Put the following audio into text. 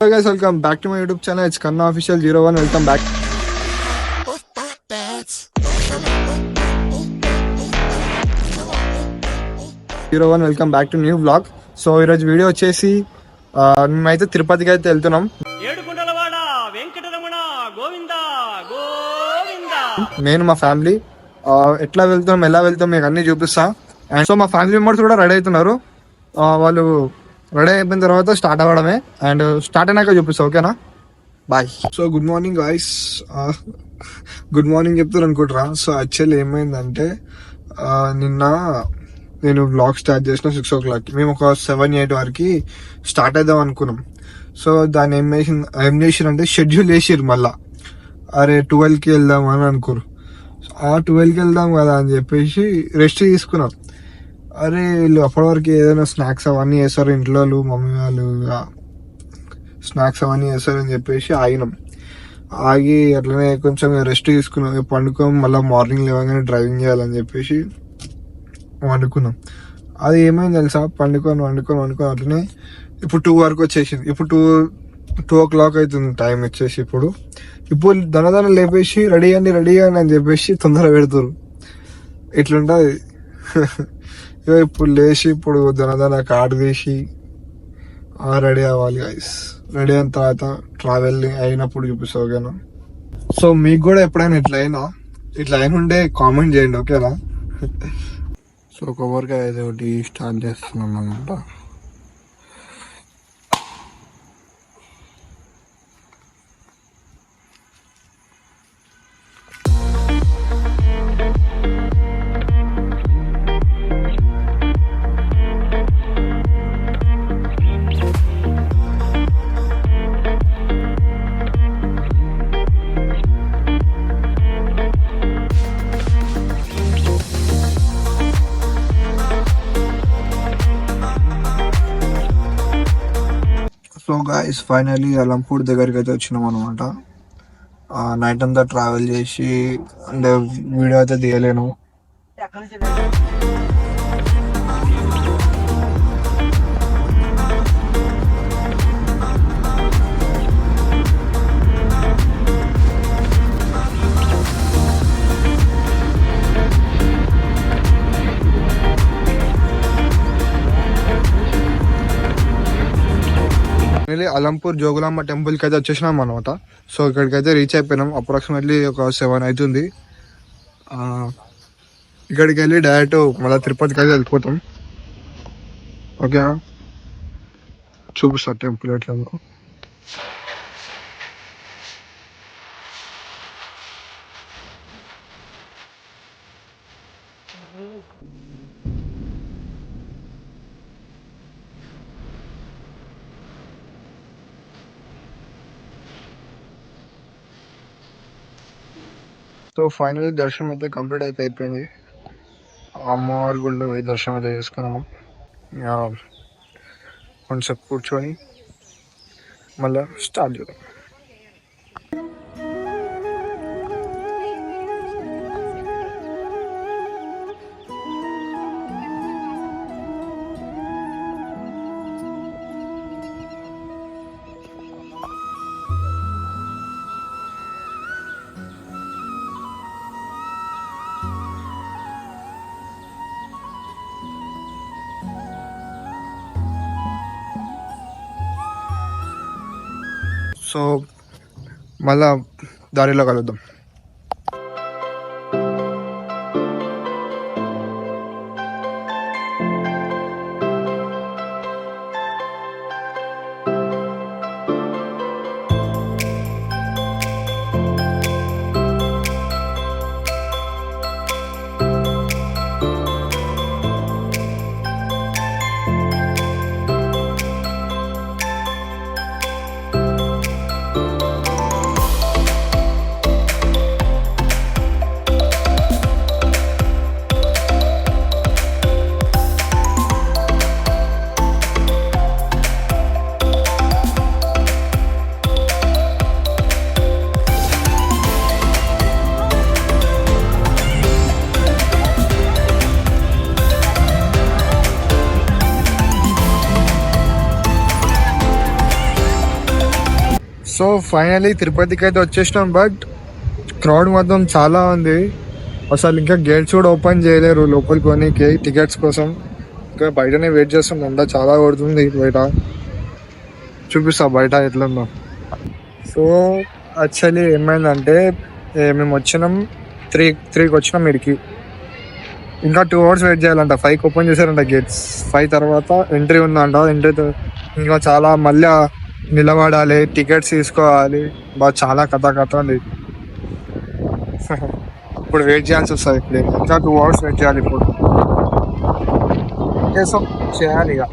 Hey guys, welcome back to my YouTube channel. It's Kanna Official 01. Welcome back. Welcome back to new vlog. So ఈరోజు video వచ్చేసి మేమైతే తిరుపతికి అయితే వెళ్తున్నాం. నేను మా ఫ్యామిలీ ఎట్లా వెళ్తాం ఎలా వెళ్తాం మీకు అన్ని చూపిస్తా. అండ్ సో మా ఫ్యామిలీ మెంబర్స్ కూడా రెడీ అవుతున్నారు. వాళ్ళు రెడీ అయిపోయిన తర్వాత స్టార్ట్ అవ్వడమే. అండ్ స్టార్ట్ అయినాక చూపిస్తా, ఓకేనా? Bye. So good morning guys. Good morning చెప్తారు అనుకుంటారా. సో యాక్చువల్లీ ఏమైందంటే నిన్న నేను వ్లాగ్ స్టార్ట్ చేసిన 6 o'clock. మేము ఒక 7-8 వరకు స్టార్ట్ అవుదాం అనుకున్నాం. సో దాన్ని ఏం చేసిరంటే షెడ్యూల్ వేసిరు మళ్ళా. అరే 12కి వెళ్దాం అని అనుకోరు. 12కి వెళ్దాం కదా అని చెప్పేసి రెస్ట్ తీసుకున్నాం. అరే వీళ్ళు అప్పటి వరకు ఏదైనా స్నాక్స్ అవన్నీ వేస్తారు ఇంట్లో, మమ్మీ వాళ్ళు స్నాక్స్ అవన్నీ వేస్తారు అని చెప్పేసి ఆగి అట్లనే కొంచెం రెస్ట్ తీసుకున్నాం. పండుకోం, మళ్ళీ మార్నింగ్ లేవగానే డ్రైవింగ్ చేయాలని చెప్పేసి వండుకున్నాం. అది ఏమైంది తెలుసా, పండుకొని అట్లనే ఇప్పుడు 2 వరకు వచ్చేసింది. ఇప్పుడు 2 o'clock అవుతుంది టైం వచ్చేసి. ఇప్పుడు దనదన లేపేసి రెడీ అయ్యండి అని చెప్పేసి తొందర పెడతారు. ఇట్లుంటుంది. ఇప్పుడు లేచి ఇప్పుడు దనదన కార్డు తీసి రెడీ అవ్వాలి గైస్. రెడీ అయిన తర్వాత ట్రావెల్ అయినప్పుడు చూపిస్తా, ఓకేనా? సో మీకు కూడా ఎప్పుడైనా ఇట్లా అయిన ఉంటే కామెంట్ చేయండి, ఓకేనా? సో కొబ్బరికాయ అయితే ఒకటి స్టార్ట్ చేస్తున్నాం అనమాట. సో గాయస్ ఫైనలీ అలంపూర్ దగ్గరికి అయితే వచ్చినాం అనమాట. నైట్ అంతా ట్రావెల్ చేసి అంటే వీడియో అయితే తీయలేను. అలంపూర్ జోగులాంబ టెంపుల్కి అయితే వచ్చేసినాం అనమాట. సో ఇక్కడికైతే రీచ్ అయిపోయినాం. అప్రాక్సిమేట్లీ ఒక 7 అవుతుంది. ఇక్కడికి వెళ్ళి డైరెక్ట్ మళ్ళీ తిరుపతికి అయితే వెళ్ళిపోతాం, ఓకే? చూపిస్తా టెంపుల్ ఎట్లా. సో ఫైనల్లీ దర్శనం అయితే కంప్లీట్ అయిపోయింది. అమ్మవారి గుడిలో పోయి దర్శనం అయితే చేసుకున్నాము. కొంచెం కూర్చొని మళ్ళీ స్టార్ట్ చేద్దాం. సో మళ్ళా దారిలో కలుద్దాం. సో ఫైనలీ తిరుపతికి అయితే వచ్చేసినాం, బట్ క్రౌడ్ మాత్రం చాలా ఉంది. అసలు ఇంకా గేట్స్ కూడా ఓపెన్ చేయలేరు లోపలికి కొనికి టికెట్స్ కోసం. ఇంకా బయటనే వెయిట్ చేస్తాం, ఎండ చాలా కొడుతుంది బయట. చూపిస్తా బయట ఎట్లుందో. సో యాక్చువల్లీ ఏమైందంటే మేము వచ్చినాం త్రీకి వచ్చినాం ఇక్కడికి. ఇంకా 2 hours వెయిట్ చేయాలంట. 5కి ఓపెన్ చేశారంట గేట్స్. 5 తర్వాత ఎంట్రీ ఉందంట. ఎంట్రీ ఇంకా చాలా మళ్ళీ నిలబడాలి, టికెట్స్ తీసుకోవాలి, బాగా చాలా కథ ఉంది. ఇప్పుడు వెయిట్ చేయాల్సి వస్తుంది. ఇప్పుడు ఇంకా 2 hours వెయిట్ చేయాలి. ఇప్పుడు చేసాం, చేయాలి ఇక.